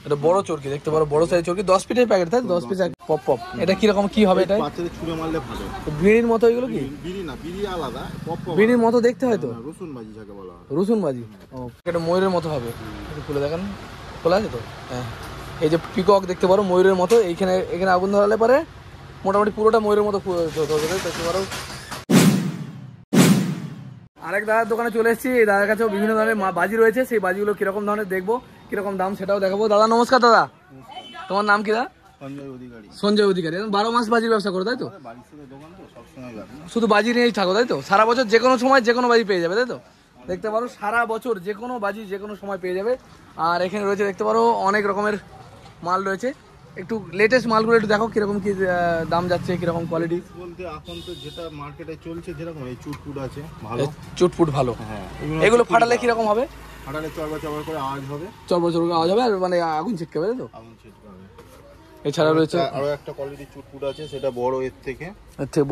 এটা বড় চরকি দেখতে পারো, বড় সাইজ চরকি, 10 পিসের প্যাকেট, তাই 10 পিস পপ পপ। এটা কি রকম কি হবে এটা? বাচ্চাদের ছুঁড়ে মারলে ভালো। বিড়ির মতো এগুলো কি? বিড়ি না, বিড়ি আলাদা, পপ পপ বিড়ির মতো দেখতে হয় তো, রসুন বাজি যাকে বলা হয়। রসুন বাজি। ও এটা ময়ূরের মতো হবে, একটু খুলে দেখেন, খোলা আছে তো? হ্যাঁ, এই যে পিকক দেখতে পারো ময়ূরের মতো, এইখানে এখানে আগুন ধরালে পরে মোটামুটি পুরোটা ময়ূরের মতো দেখতে পারো। আরেক দাদার দোকানে চলে এসেছি, এই দাদার কাছেও বিভিন্ন ধরনের বাজি রয়েছে, সেই বাজিগুলো কিরকম ধরনের দেখবো, কিরকম দাম সেটাও দেখাবো। দাদা নমস্কার। দাদা তোমার নাম কি? দাদা সঞ্জয় অধিকারী। 12 মাস বাজির ব্যবসা করো তাই তো? শুধু বাজি নিয়েই থাকো তাই তো? সারা বছর যে কোনো সময় যে কোনো বাজি পেয়ে যাবে তাই তো? দেখতে পারো সারা বছর যে কোনো বাজি যে কোনো সময় পেয়ে যাবে। আর এখানে রয়েছে দেখতে পারো অনেক রকমের মাল রয়েছে, একটু লেটেস্ট মালগুলো একটু দেখো কিরকম কি দাম যাচ্ছে, কিরকম কোয়ালিটি বলতে এখন তো যেটা মার্কেটে চলছে যেরকম এই চুটপুট আছে ভালো, চুটপুট ভালো। হ্যাঁ, এগুলো ফাটালে কিরকম হবে? ফাটালে চড়বা চড়বা করে আওয়াজ হবে, চড়বা চড়বা আওয়াজ হবে, আর মানে আগুন ছিটকাবে তাই তো? আগুন ছিটকাবে। এছাড়া রয়েছে আরো একটা কোয়ালিটি চুটপুট আছে, সেটা বড়, এর থেকে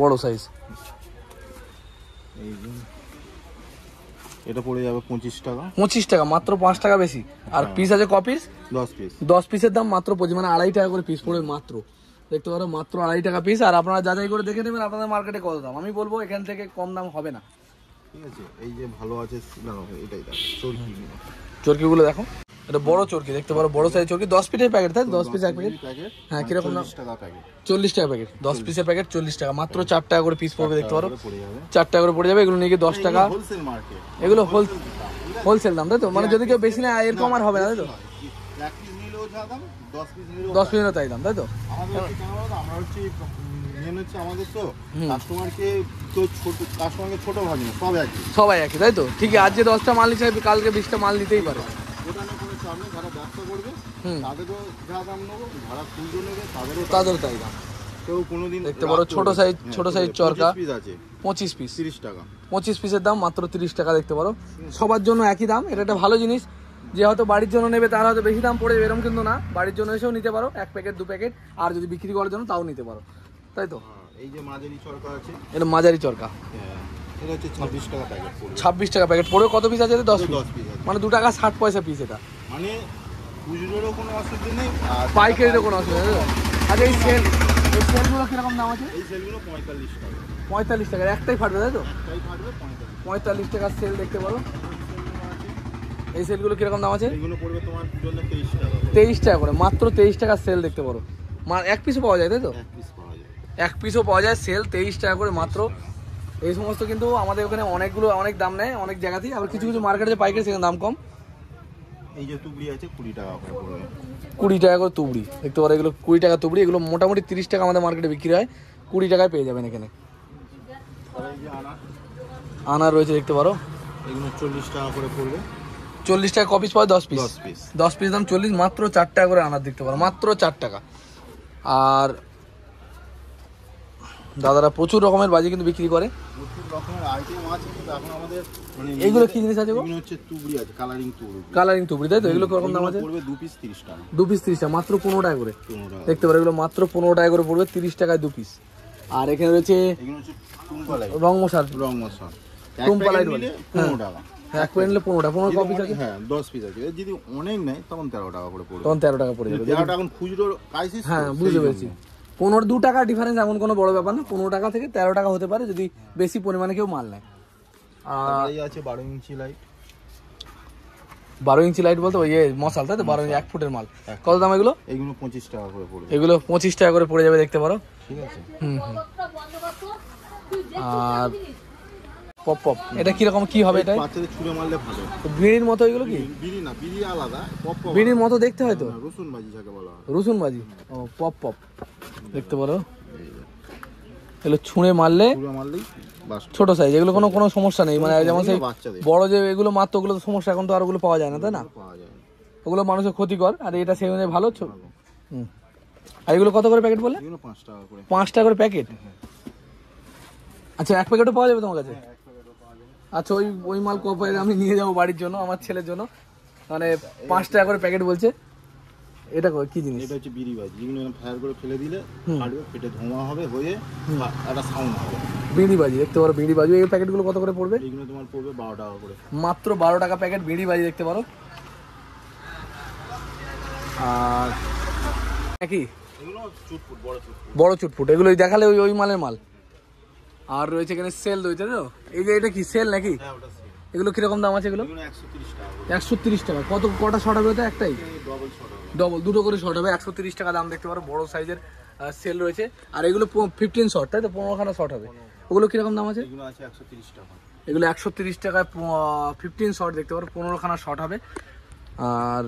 বড় সাইজ। এই যে এটা পড়ে যাবে 25 টাকা। 25 টাকা, মাত্র 5 টাকা বেশি। আর পিস আছে ক পিস? 10 পিস। 10 পিসের দাম মাত্র 25, মানে 2.5 টাকা করে পিস পড়বে মাত্র। দেখতে পারো মাত্র 2.5 টাকা পিস। আর আপনারা যাচাই করে দেখে নেবেন আপনাদের মার্কেটে কত দাম। আমি বলবো এখান থেকে কম দাম হবে না, ঠিক আছে? এই যে ভালো আছে, এটাই দেখো চরকি, চরকিগুলো দেখো। এটা বড় চরকি দেখতে পারো, বড় সাইজ চরকি, 10 পিসের প্যাকেট, তাই 10 পিস এক প্যাকেট। হ্যাঁ, কিরকম দাম? 40 টাকা প্যাকেট। 40 টাকা প্যাকেট, 10 পিসের প্যাকেট 40 টাকা, মাত্র 4 টাকা করে পিস পড়বে। দেখতে পারো 4 টাকা করে পড়ে যাবে। এগুলো নিয়ে 10 টাকা, হোলসেল মার্কেট, এগুলো হোলসেল দাম তাই তো? মানে যদি কেউ বেশি না এরকম আর হবে না তাই তো? 1 পিস নিলেও যা দাম, 10 পিস নিলেও 10 পিসেরও তাই দাম তাই তো? আমরা হচ্ছে মেন হচ্ছে আমাদের তো কাস্টমারকে, তো কাস্টমারকে ছোট ভাবি না, সবাই একই তাই তো? ঠিক আছে, আজ যে 10টা মাল নিচ্ছে কালকে 20টা মাল নিতেই পারে। ওটা নিয়ে কোনো চাপ নেই, যারা ব্যবসা করবে তাদেরও যা দাম নেবো, যারা খুচরো নেবে তাদেরও তাই দাম। কেউ কোনোদিন দেখতে পারো ছোট সাইজ চরকা 25 পিস, 30 টাকা। 25 পিসের দাম মাত্র 30 টাকা। দেখতে পারো সবার জন্য একই দাম। এটা একটা ভালো জিনিস, যে হয়তো বাড়ির জন্য নেবে তার হয়তো বেশি দাম পড়ে যাবে, এরকম কিন্তু না, বাড়ির জন্য এসেও নিতে পারো, 1 প্যাকেট 2 প্যাকেট, আর যদি বিক্রি করার জন্য তাও নিতে পারো তাই তো? এই যে মাঝারি চরকা আছে, এটা মাঝারি চরকা, এটা হচ্ছে 26 টাকা প্যাকেট পড়বে। 26 টাকা প্যাকেট পড়বে। কত পিস আছে? 10 পিস, আছে, মানে 2 টাকা 60 পয়সা পিস। এটা মানে খুচরোরও কোনো অসুবিধা নেই আর পাইকারিরও কোনো অসুবিধা নেই। আচ্ছা এই সেলগুলো কিরকম দাম আছে? এই সেলগুলো 45 টাকা। 45 টাকা একটাই ফাটবে তাই তো? একটাই ফাটবে 45 টাকার সেল দেখতে পারো। এই সেলগুলো কিরকম দাম আছে? এইগুলো পড়বে তোমার জন্য 23 টাকা। 23 টাকা করে, মাত্র 23 টাকার সেল দেখতে পারো। এক পিসও পাওয়া যায় তাই তো? এক পিস পাওয়া যায়, এক পিসও পাওয়া যায়, সেল 23 টাকা করে মাত্র। এই সমস্ত কিন্তু আমাদের ওখানে অনেক দাম নেয় অনেক জায়গাতেই, আবার কিছু কিছু মার্কেটে পাইকারি সেখানে দাম কম। এই যে তুবড়ি আছে 20 টাকা করে পড়বে। 20 টাকা করে তুবড়ি দেখতে পারো, এগুলো 20 টাকা তুবড়ি। এগুলো মোটামুটি 30 টাকা আমাদের মার্কেটে বিক্রি হয়, 20 টাকায় পেয়ে যাবেন এখানে। আনার রয়েছে দেখতে পারো, এগুলো 40 টাকা করে পড়বে। 40 টাকা কপিস পাওয়া, 10 পিস। 10 পিস দাম 40, মাত্র 4 টাকা করে আনার দেখতে পারো, মাত্র 4 টাকা। আর দাদারা প্রচুর রকমের বাজি কিন্তু বিক্রি করে, প্রচুর রকমের আইটেম আছে, কিন্তু এখন আমাদের এইগুলো কি জিনিস আছে? এগুলো হচ্ছে তুবড়ি আছে, কালারিং তুবড়ি তাই তো? এগুলো কিরকম দাম আছে? পড়বে 2 পিস 30 টাকা। 2 পিস 30 টাকা, মাত্র 15 টাকা করে দেখতে পারো। এগুলো মাত্র 15 টাকা করে পড়বে, 30 টাকায় 2 পিস। আর এখানে রয়েছে এগুলো হচ্ছে টুম্পালাই, রং মশাল, টুম্পালাই নিলে 15 টাকা। এক প্যাকেট নিলে 15 টাকা, 15 কপিস আছে। হ্যাঁ 10 পিস আছে, যদি অনেক নেয় তখন 13 টাকা করে পড়বে। তখন 13 টাকা পড়ে যাবে। 13 টাকা এখন খুচরো ক্রাইসিস। হ্যাঁ বুঝতে পেরেছি। 2 টাকা ডিফারেন্স এমন কোনো বড় ব্যাপার না, 15 টাকা থেকে 13 টাকা হতে পারে যদি বেশি পরিমাণে কেউ মাল নেয়। আর এই আছে 12 ইঞ্চি লাইট। 12 ইঞ্চি লাইট বলতে ওই মশাল তাই তো? 12 ইঞ্চি 1 ফুটের মাল। কত দাম এগুলো? এগুলো 25 টাকা করে পড়বে। এগুলো 25 টাকা করে পড়ে যাবে দেখতে পারো, ঠিক আছে? আর পপ পপ এটা কিরকম কি হবে? এটা বাচ্চাদের ছুঁড়ে মারলে ভালো। বিড়ির মতো এগুলো কি? বিড়ি না, বিড়ি আলাদা, পপ পপ বিড়ির মতো দেখতে হয় তো, রসুন বাজি যাকে বলা হয়। রসুন বাজি। ও পপ পপ দেখতে পারো, এগুলো ছুঁড়ে মারলেই ছোট সাইজ, এগুলো কোনো সমস্যা নেই, মানে যেমন সেই বড় যে এগুলো মাত্র, ওগুলো তো সমস্যা, এখন তো আর ওগুলো পাওয়া যায় না তাই না? ওগুলো মানুষের ক্ষতিকর, আর এটা সেই অনুযায়ী ভালো। আর এগুলো কত করে প্যাকেট বলে? 5 টাকা করে প্যাকেট। আচ্ছা 1 প্যাকেটও পাওয়া যাবে তোমার কাছে? আচ্ছা ওই মাল কপায় আমি নিয়ে যাবো বাড়ির জন্য, আমার ছেলের জন্য, মানে 5 টাকা করে প্যাকেট বলছে। এটা কি জিনিস? এটা হচ্ছে বিড়ি বাজি, যেগুলো ফায়ার করে ফেলে দিলে ফাটবে, পেটে ধোঁয়া হবে, হয়ে একটা সাউন্ড হবে। বিড়ি বাজি দেখতে পারো, বিড়ি বাজি। এই প্যাকেটগুলো কত করে পড়বে? এগুলো তোমার পড়বে 12 টাকা করে, মাত্র 12 টাকা প্যাকেট বিড়ি বাজি দেখতে পারো। আর কি এগুলো চুটপুট, বড় চুটপুট। বড় চুটপুট, এগুলো দেখালে ওই ওই মালের মাল। আর রয়েছে এখানে সেল রয়েছে তো, এই যে এটা কি সেল নাকি? হ্যাঁ ওটা সেল। এগুলো কিরকম দাম আছে এগুলো? 130 টাকা। 130 টাকা। কটা শট হবে ওটা? একটাই? ডবল শট হবে। ডবল, দুটো করে শট হবে, 130 টাকা দাম দেখতে পারো। বড় সাইজের সেল রয়েছে। আর এগুলো 15 শট, তাই তো? 15খানা শট হবে। ওগুলো কিরকম দাম আছে? এগুলো আছে 130 টাকা। এগুলো 130 টাকায় 15 শট দেখতে পারো, 15খানা শট হবে। আর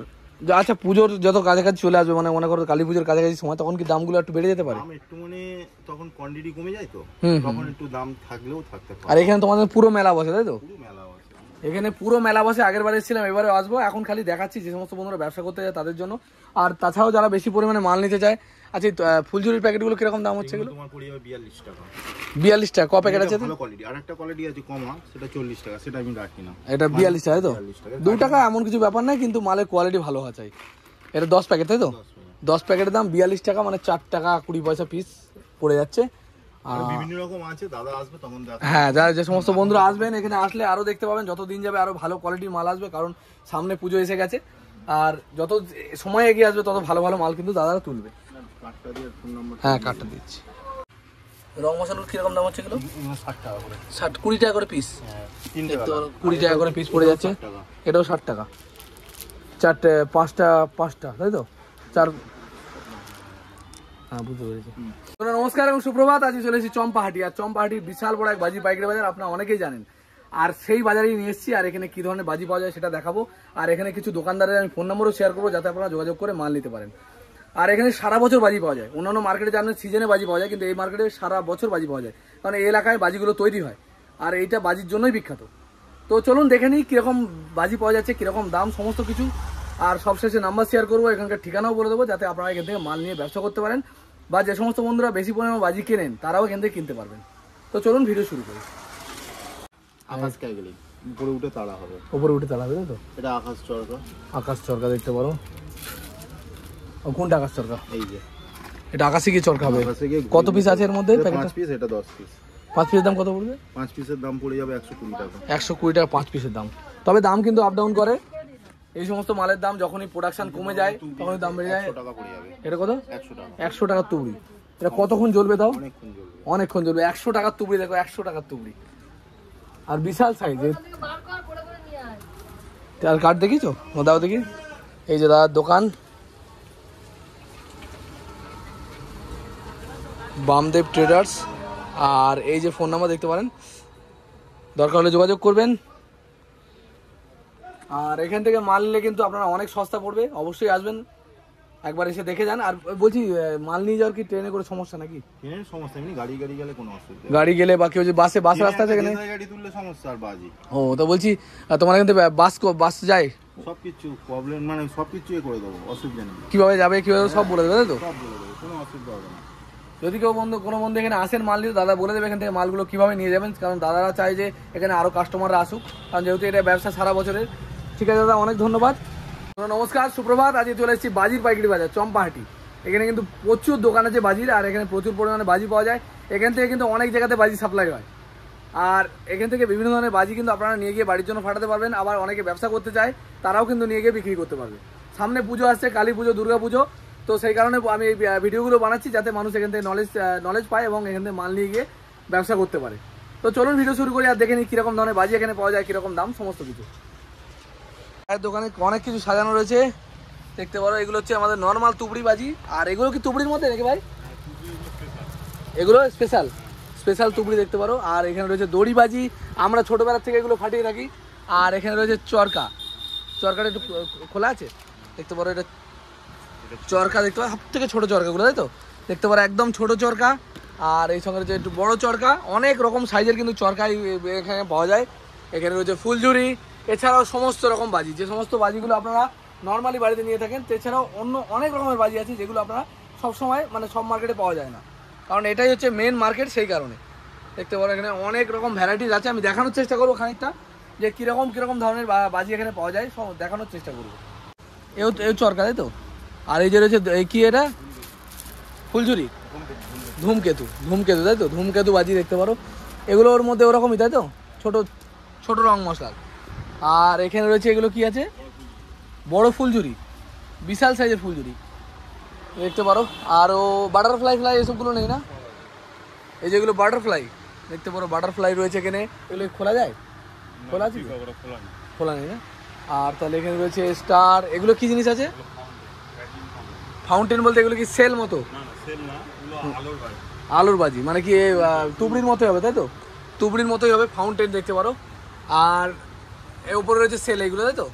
আচ্ছা, পুজোর যত কাছাকাছি চলে আসবে, মানে মনে করো কালী পুজোর কাছাকাছি সময়, তখন কি দামগুলো একটু বেড়ে যেতে পারে? দাম একটু মানে তখন কোয়ান্টিটি কমে যায় তো, তখন একটু দাম থাকলেও থাকতে পারে। আর এখানে তোমাদের পুরো মেলা বসে, তাই তো? পুরো মেলা আছে এখানে, পুরো মেলা বসে। আগের বারে এসেছিলাম, এবারে আসবো। এখন খালি দেখাচ্ছি যে সমস্ত বন্ধুরা ব্যবসা করতে যায় তাদের জন্য। আর তাছাড়াও যারা বেশি পরিমাণে মাল নিতে চায়। আচ্ছা, ফুলঝুরির প্যাকেটগুলো কিরকম দাম হচ্ছে? এগুলো তোমার পড়ে যাবে 42 টাকা। 42 টাকা। ক প্যাকেট আছে? ভালো কোয়ালিটি। আর একটা কোয়ালিটি আছে কমা, সেটা 40 টাকা, সেটা আমি রাখি না। এটা 42 টাকা, তাই তো? 42 টাকা। 2 টাকা এমন কিছু ব্যাপার না, কিন্তু মালের কোয়ালিটি ভালো হওয়া চাই। এটা 10 প্যাকেট, তাই তো? 10 প্যাকেটের দাম 42 টাকা, মানে 4 টাকা 20 পয়সা পিস পড়ে যাচ্ছে। আর বিভিন্ন রকম আছে, দাদা আসবে তখন দেখা। হ্যাঁ, যারা যে সমস্ত বন্ধুরা আসবেন এখানে, আসলে আরো দেখতে পাবেন। যত দিন যাবে আরো ভালো কোয়ালিটির মাল আসবে, কারণ সামনে পুজো এসে গেছে। আর যত সময় এগিয়ে আসবে তত ভালো ভালো মাল কিন্তু দাদারা তুলবে। হ্যাঁ, কার্ডটা দিচ্ছি। রং মশলার কিরকম দাম হচ্ছে এগুলো? 60 টাকা করে। 20 টাকা করে পিস। 20 টাকা করে পিস পড়ে যাচ্ছে। এটাও 60 টাকা। 4টে 5টা, তাই তো? 4। হ্যাঁ, বুঝতে পেরেছি। নমস্কার এবং সুপ্রভাত। আজ চলে এসেছি চম্পাহাটি। আর চম্পাহাটির বিশাল বড় এক বাজি পাইকারি বাজার, আপনারা অনেকেই জানেন। আর সেই বাজারেই নিয়ে এসেছি। আর এখানে কি ধরনের বাজি পাওয়া যায় সেটা দেখাবো। আর এখানে কিছু দোকানদারের আমি ফোন নম্বরও শেয়ার করবো, যাতে আপনারা যোগাযোগ করে মাল নিতে পারেন। আর এখানে সারা বছর বাজি পাওয়া যায়। অন্যান্য মার্কেটে জানেন সিজনে বাজি পাওয়া যায়, কিন্তু এই মার্কেটে সারা বছর বাজি পাওয়া যায়, কারণ এই এলাকায় বাজিগুলো তৈরি হয়। আর এইটা বাজির জন্যই বিখ্যাত। তো চলুন দেখে নিই কীরকম বাজি পাওয়া যাচ্ছে, কীরকম দাম, সমস্ত কিছু। আর সবশেষে নাম্বার শেয়ার করবো, এখানকার ঠিকানাও বলে দেবো, যাতে আপনারা এখান থেকে মাল নিয়ে ব্যবসা করতে পারেন। বা যে সমস্ত বন্ধুরা বেশি পরিমাণে বাজি কেনেন তারাও এখান থেকে কিনতে পারবেন। তো চলুন ভিডিও শুরু করি। আকাশ কাইগলি উপরে উঠে তাড়া হবে। উপরে উঠে তাড়া হবে, তাই তো? এটা আকাশ চরকা। আকাশ চরকা দেখতে পারো। কোনটা আকাশ চরকা? এই যে এটা আকাশে গিয়ে চরকা হবে। কত পিস আছে এর মধ্যে? 5 পিস, এটা 10 পিস। 5 পিসের দাম কত পড়বে? 5 পিসের দাম পড়ে যাবে 120 টাকা। 120 টাকা 5 পিসের দাম। তবে দাম কিন্তু আপ ডাউন করে। এই সমস্ত মালের দাম যখনই প্রোডাকশন কমে যায় তখনই দাম বেড়ে যায়। 100 টাকা পড়ে যাবে। এটা কত? 100 টাকা। 100 টাকার তুবড়ি। এটা কতক্ষণ জ্বলবে তাও? অনেকক্ষণ জ্বলবে। অনেকক্ষণ জ্বলবে। 100 টাকার তুবড়ি, দেখো 100 টাকার তুবড়ি। আর বিশাল সাইজের। আর কার্ড দেখিছো? দাও দেখি। এই যে দাদার দোকান, বামদেব ট্রেডার্স। আর এই যে ফোন নাম্বার দেখতে পারেন, দরকার হলে যোগাযোগ করবেন। আর এখান থেকে মাল নিলে কিন্তু আপনারা অনেক সস্তা পড়বে, অবশ্যই আসবেন, একবার এসে দেখে যান। আর বলছি, মাল নিয়ে যাওয়ার কি ট্রেনে করে সমস্যা নাকি? ট্রেনের সমস্যা নেই, গাড়ি গেলে কোনো অসুবিধা নেই। গাড়ি গেলে বা কেউ যে বাসে রাস্তা আছে এখানে, গাড়ি তুললে সমস্যা। আর বাজি, ও তো বলছি, তোমার এখান থেকে বাস যায়? সবকিছু প্রবলেম, মানে সবকিছু করে দেবো, অসুবিধা নেই। কিভাবে যাবে কিভাবে সব বলে দেবে, তাই তো? সব বলে দেবো, কোনো অসুবিধা হবে না। যদি কেউ কোনো বন্ধু এখানে আসেন মাল নিতে, দাদা বলে দেবে এখান থেকে মালগুলো কিভাবে নিয়ে যাবেন, কারণ দাদারা চায় যে এখানে আরো কাস্টমাররা আসুক, কারণ যেহেতু এটা ব্যবসা সারা বছরের। ঠিক আছে দাদা, অনেক ধন্যবাদ। নমস্কার, সুপ্রভাত। আজকে চলে এসেছি বাজির পাইকারি বাজার চম্পাহাটি। এখানে কিন্তু প্রচুর দোকান আছে বাজির, আর এখানে প্রচুর পরিমাণে বাজি পাওয়া যায়। এখান থেকে কিন্তু অনেক জায়গাতে বাজি সাপ্লাই হয়। আর এখান থেকে বিভিন্ন ধরনের বাজি কিন্তু আপনারা নিয়ে গিয়ে বাড়ির জন্য ফাটাতে পারবেন। আবার অনেকে ব্যবসা করতে চায়, তারাও কিন্তু নিয়ে গিয়ে বিক্রি করতে পারবে। সামনে পুজো আসছে, কালী পুজো, দুর্গা পুজো। তো সেই কারণে আমি এই ভিডিওগুলো বানাচ্ছি, যাতে মানুষ এখান থেকে নলেজ পায় এবং এখান থেকে মাল নিয়ে গিয়ে ব্যবসা করতে পারে। তো চলুন ভিডিও শুরু করি, আর দেখে নিই কীরকম ধরনের বাজি এখানে পাওয়া যায়, কীরকম দাম, সমস্ত কিছু। দোকানে অনেক কিছু সাজানো রয়েছে দেখতে পারো। এগুলো হচ্ছে আমাদের নর্মাল তুবড়ি বাজি। আর এগুলো কি তুবড়ির মধ্যে নাকি ভাই? এগুলো স্পেশাল তুবড়ি দেখতে পারো। আর এখানে রয়েছে দড়ি বাজি, আমরা ছোটবেলার থেকে এগুলো ফাটিয়ে থাকি। আর এখানে রয়েছে চরকাটা একটু খোলা আছে দেখতে পারো। এটা চরকা দেখতে পারো, সব থেকে ছোটো চরকাগুলো, তাই তো? দেখতে পারো একদম ছোট চরকা। আর এই সঙ্গে রয়েছে একটু বড় চরকা। অনেক রকম সাইজের কিন্তু চরকা এখানে পাওয়া যায়। এখানে রয়েছে ফুলঝুরি, এছাড়াও সমস্ত রকম বাজি, যে সমস্ত বাজিগুলো আপনারা নর্মালি বাড়িতে নিয়ে থাকেন। এছাড়াও অন্য অনেক রকমের বাজি আছে, যেগুলো আপনারা সবসময় মানে সব মার্কেটে পাওয়া যায় না, কারণ এটাই হচ্ছে মেন মার্কেট। সেই কারণে দেখতে পারো এখানে অনেক রকম ভ্যারাইটিস আছে। আমি দেখানোর চেষ্টা করবো খানিকটা, যে কীরকম ধরনের বাজি এখানে পাওয়া যায়, সব দেখানোর চেষ্টা করবো। এও চরকা, তাই তো? আর এই যে রয়েছে কি, এটা ফুলঝুরি, ধূমকেতু, তাই তো? ধূমকেতু বাজি দেখতে পারো। এগুলো ওর মধ্যে ওরকমই, তাই তো? ছোট রং মশলা। আর এখানে রয়েছে এগুলো কি আছে, বড় ফুলঝুরি। বিশাল সাইজের ফুলঝুরি দেখতে পারো। আর ও বাটারফ্লাই ফ্লাই এসবগুলো নেই না, এই যেগুলো বাটারফ্লাই দেখতে পারো, বাটারফ্লাই রয়েছে এখানে। এগুলো খোলা যায়? খোলা আছে? খোলা নেই না। আর তাহলে এখানে রয়েছে স্টার। এগুলো কি জিনিস আছে? ফাউন্টেন বলতে এগুলো কি সেল মতো? আলোর বাজি, মানে কি তুবড়ির মতোই হবে তাই তো? তুবড়ির মতোই হবে, ফাউন্টেন দেখতে পারো। আর এর উপরে রয়েছে সেল, এগুলো তাই তো?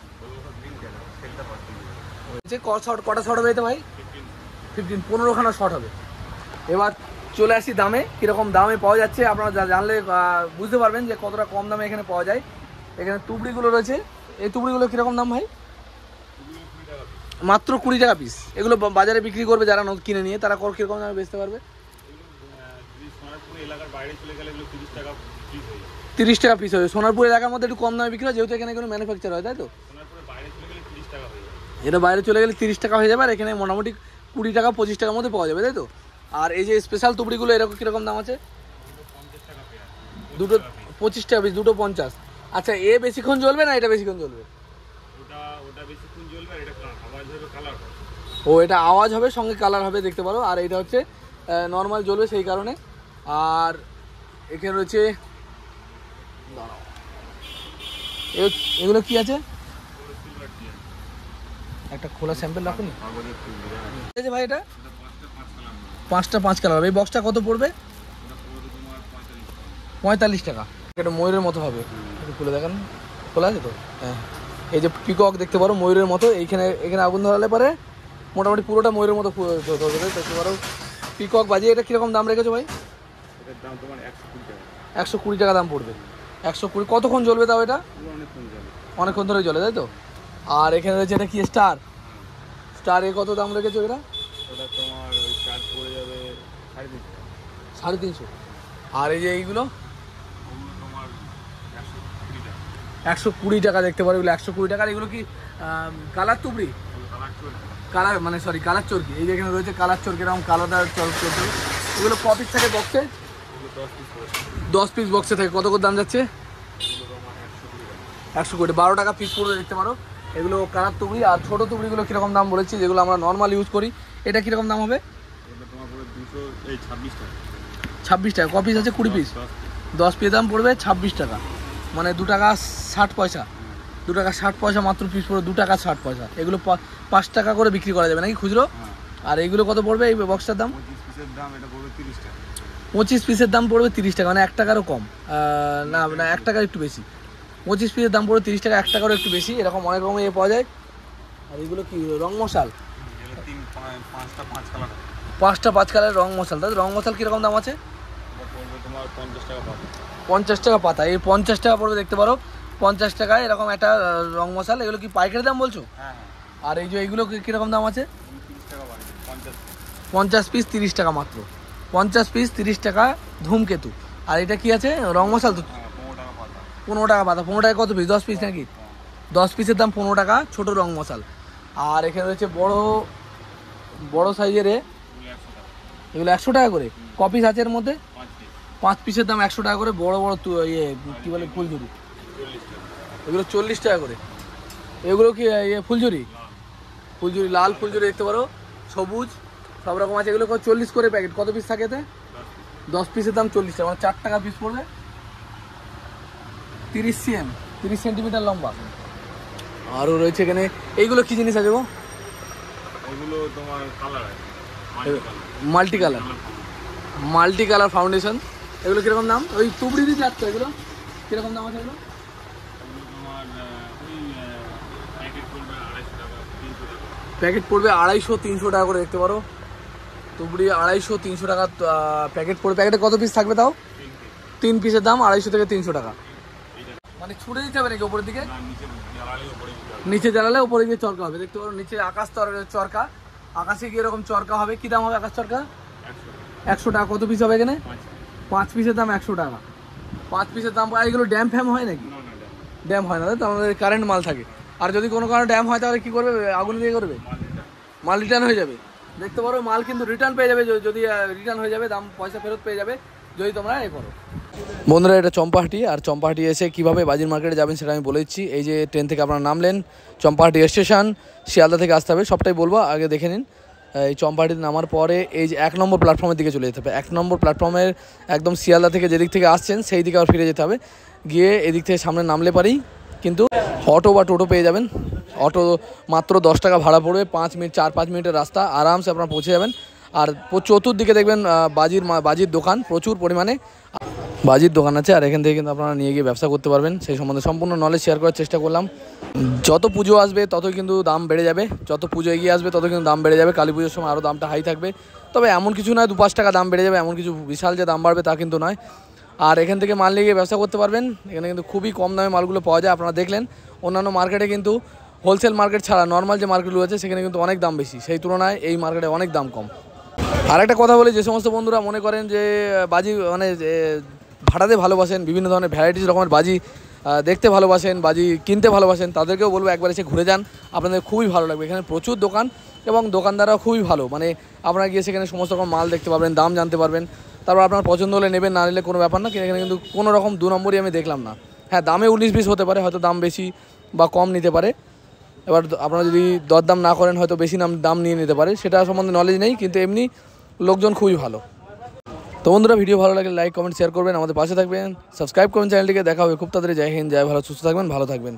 কটা শট হবে এতে ভাই? 15, 15খানা শট হবে। এবার চলে আসি দামে, কীরকম দামে পাওয়া যাচ্ছে আপনারা জানলে বুঝতে পারবেন যে কতটা কম দামে এখানে পাওয়া যায়। এখানে তুবড়িগুলো রয়েছে, এই তুবড়িগুলো কীরকম দাম ভাই? মাত্র 20 টাকা পিস। এগুলো বাজারে বিক্রি করবে যারা কিনে নিয়ে, তারা কীরকম দামে বেচতে পারবে? 30 টাকা পিস হবে। সোনারপুর এলাকার মধ্যে একটু কম দামে বিক্রি হয়, যেহেতু এখানে কোনো ম্যানুফ্যাকচার হয় তাই তো? এটা বাইরে চলে গেলে 30 টাকা হয়ে যাবে, আর এখানে মোটামুটি 20 টাকা 25 টাকার মধ্যে পাওয়া যাবে তাই তো? আর এই যে স্পেশাল তুবড়িগুলো এরকম কীরকম দাম আছে? দুটো 25 টাকা পিস, দুটো 50। আচ্ছা, এ বেশিক্ষণ জ্বলবে না এটা বেশিক্ষণ জ্বলবে? ও, এটা আওয়াজ হবে সঙ্গে কালার হবে দেখতে পারো। আর এটা হচ্ছে নর্মাল জ্বলবে সেই কারণে। আর এখানে রয়েছে, এগুলো কি আছে? একটা খোলা স্যাম্পল রাখুন ভাই। এটা 5টা 5 কালার হবে। এই বক্সটা কত পড়বে? 45 টাকা। এটা ময়ূরের মতো হবে, একটু খুলে দেখান। খোলা আছে তো? হ্যাঁ, এই যে পিকক দেখতে পারো ময়ূরের মতো। এখানে আগুন ধরালে পরে মোটামুটি পুরোটা ময়ূরের মতো দেখতে পারো। পিকক বাজি। এটা কীরকম দাম রেখেছো ভাই? 120 টাকা দাম পড়বে। 120। কতক্ষণ জ্বলবে তাও এটা? অনেকক্ষণ ধরে জ্বলে তাই তো? আর এখানে রয়েছে, এটা কি স্টার? স্টার এ কত দাম রেখেছো এটা? 350। আর এই যে এইগুলো 120 টাকা দেখতে পারো। এগুলো 120 টাকার। এগুলো কি কালার তুবড়ি? কালার মানে সরি কালার চরকি। এই যে এখানে রয়েছে কালার চরকি, এরকম কালারদার চরকি। এগুলো ক পিস থাকে বক্সে? 10 পিস বক্সে থাকে। কত করে দাম যাচ্ছে? 120। 12 টাকা পিস পড়বে দেখতে পারো। এগুলো কালার তুবড়ি। আর ছোটো তুবড়িগুলো কীরকম দাম বলেছি, যেগুলো আমরা নর্মাল ইউজ করি, এটা কীরকম দাম হবে? 26 টাকা। ক পিস আছে? 20 পিস। 10 পিস দাম পড়বে 26 টাকা, মানে 2 টাকা 60 পয়সা। 2 টাকা 60 পয়সা মাত্র পিস পড়বে, 2 টাকা 60 পয়সা। এগুলো 5 টাকা করে বিক্রি করা যাবে নাকি খুচরো? আর এইগুলো কত পড়বে এই বক্সটার দাম? 25 পিসের দাম পড়বে 30 টাকা, মানে 1 টাকারও কম। না 1 টাকার একটু বেশি। 25 পিসের দাম পড়বে 30 টাকা, 1 টাকারও একটু বেশি। এরকম অনেক রকমের পাওয়া যায়। আর এগুলো কি রং মশাল? 5টা 5 কালারের রং মশাল। তাই রং মশাল কীরকম দাম আছে? 50 টাকা পাতা। এই 50 টাকা পড়বে দেখতে পারো। 50 টাকায় এরকম একটা রং মশাল। এগুলো কি পাইকারি দাম বলছো? আর এই যে এইগুলো কীরকম দাম আছে? 50 পিস 30 টাকা মাত্র। 50 পিস 30 টাকা ধূমকেতু। আর এটা কি আছে? রং মশাল তো? 15 টাকা পাতা। 15 টাকা কত পিস? 10 পিস নাকি? 10 পিসের দাম 15 টাকা, ছোটো রং মশাল। আর এখানে রয়েছে বড় সাইজের, এগুলো 100 টাকা করে। ক পিস আছে এর মধ্যে? 5 পিসের দাম 100 টাকা করে। বড় বড় ইয়ে কী বলে ফুলঝুরি, এগুলো 40 টাকা করে। এগুলো কি ইয়ে ফুলঝুরি? ফুলঝুরি, লাল ফুলঝুরি দেখতে পারো, সবুজ, সব রকম আছে। এগুলো 40 করে প্যাকেট। কত পিস থাকে এতে? 10 পিসের দাম 40 টাকা, মানে 4 টাকা পিস পড়বে। 30 সেন্টিমিটার লম্বা। আরও রয়েছে এখানে। এইগুলো কি জিনিস আছে গো? এগুলো তোমার কালার মাল্টি কালার ফাউন্ডেশন। এগুলো কীরকম দাম? ওই তুবড়িরই যাচ্ছে। এগুলো কীরকম দাম আছে? এগুলো প্যাকেট পড়বে 250-300 টাকা করে দেখতে পারো। তুবড়ি 250-300 টাকা প্যাকেট পড়বে। প্যাকেটে কত পিস থাকবে তাও? 3 পিসের দাম 250 থেকে 300 টাকা। মানে ছুটে দিতে হবে নাকি ওপরের দিকে? নিচে জ্বালালে উপরে গিয়ে চরকা হবে দেখতে পারো। নিচে আকাশ চরকা, আকাশে গিয়ে এরকম চরকা হবে। কী দাম হবে আকাশ চরকা? 100 টাকা। কত পিস হবে এখানে? 5 পিসের দাম 100 টাকা। 5 পিসের দাম। আর এগুলো ড্যাম ফ্যাম হয় নাকি? ড্যাম হয় না, তো আমাদের কারেন্ট মাল থাকে। আর যদি কোনো কারণে ড্যাম হয় তাহলে কী করবে? আগুন দিয়ে করবে? মাল রিটার্ন হয়ে যাবে দেখতে পারো। মাল কিন্তু রিটার্ন পেয়ে যাবে। যদি রিটার্ন হয়ে যাবে, দাম পয়সা ফেরত পেয়ে যাবে যদি তোমরা এ করো। বন্ধুরা এটা চম্পাহাটি, আর চম্পাহাটি এসে কীভাবে বাজির মার্কেটে যাবেন সেটা আমি বলে দিচ্ছি। এই যে ট্রেন থেকে আপনারা নামলেন, চম্পাহাটি স্টেশন, শিয়ালদা থেকে আসতে হবে, সবটাই বলবো, আগে দেখে নিন। এই চম্পাহাটিতে নামার পরে এই যে 1 নম্বর প্ল্যাটফর্মের দিকে চলে যেতে হবে। 1 নম্বর প্ল্যাটফর্মের একদম শিয়ালদা থেকে যেদিক থেকে আসছেন সেই দিকে আবার ফিরে যেতে হবে। গিয়ে এদিক থেকে সামনে নামলে পারেই কিন্তু অটো বা টোটো পেয়ে যাবেন। অটো মাত্র 10 টাকা ভাড়া পড়বে, 5 মিনিট 4-5 মিনিটের রাস্তা, আরামসে আপনারা পৌঁছে যাবেন। আর চতুর্দিকে দেখবেন বাজির দোকান, প্রচুর পরিমাণে বাজির দোকান আছে। আর এখান থেকে কিন্তু আপনারা নিয়ে গিয়ে ব্যবসা করতে পারবেন। সেই সম্বন্ধে সম্পূর্ণ নলেজ শেয়ার করার চেষ্টা করলাম। যত পুজো আসবে ততই কিন্তু দাম বেড়ে যাবে, যত পুজো এগিয়ে আসবে তত কিন্তু দাম বেড়ে যাবে। কালী পুজোর সময় আরও দামটা হাই থাকবে, তবে এমন কিছু নয় 2-5 টাকা দাম বেড়ে যাবে, এমন কিছু বিশাল যে দাম বাড়বে তা কিন্তু নয়। আর এখান থেকে মাল নিয়ে গিয়ে ব্যবসা করতে পারবেন। এখানে কিন্তু খুবই কম দামে মালগুলো পাওয়া যায়। আপনারা দেখলেন অন্যান্য মার্কেটে কিন্তু হোলসেল মার্কেট ছাড়া নর্মাল যে মার্কেটগুলো আছে সেখানে কিন্তু অনেক দাম বেশি, সেই তুলনায় এই মার্কেটে অনেক দাম কম। আর একটা কথা বলি, যে সমস্ত বন্ধুরা মনে করেন যে বাজি মানে ভাড়াতে ভালোবাসেন, বিভিন্ন ধরনের ভ্যারাইটিস রকমের বাজি দেখতে ভালোবাসেন, বাজি কিনতে ভালোবাসেন, তাদেরকেও বলবো একবার এসে ঘুরে যান, আপনাদের খুবই ভালো লাগবে। এখানে প্রচুর দোকান এবং দোকানদাররাও খুবই ভালো, মানে আপনারা গিয়ে সেখানে সমস্ত রকম মাল দেখতে পারবেন, দাম জানতে পারবেন, তারপর আপনার পছন্দ হলে নেবেন, না নিলে কোনো ব্যাপার না। এখানে কিন্তু কোনো রকম 2 নম্বরই আমি দেখলাম না। হ্যাঁ, দামে 19-20 হতে পারে, হয়তো দাম বেশি বা কম নিতে পারে। এবার আপনারা যদি দরদাম না করেন হয়তো বেশি দাম নিয়ে নিতে পারে, সেটা সম্বন্ধে নলেজ নেই, কিন্তু এমনি লোকজন খুবই ভালো। তো বন্ধুরা, ভিডিও ভালো লাগলে লাইক কমেন্ট শেয়ার করবেন, আমাদের পাশে থাকবেন, সাবস্ক্রাইব করবেন চ্যানেলটিকে। দেখা হবে খুব তাড়াতাড়ি। জয় হিন্দ, জয় ভারত, সুস্থ থাকবেন, ভালো থাকবেন।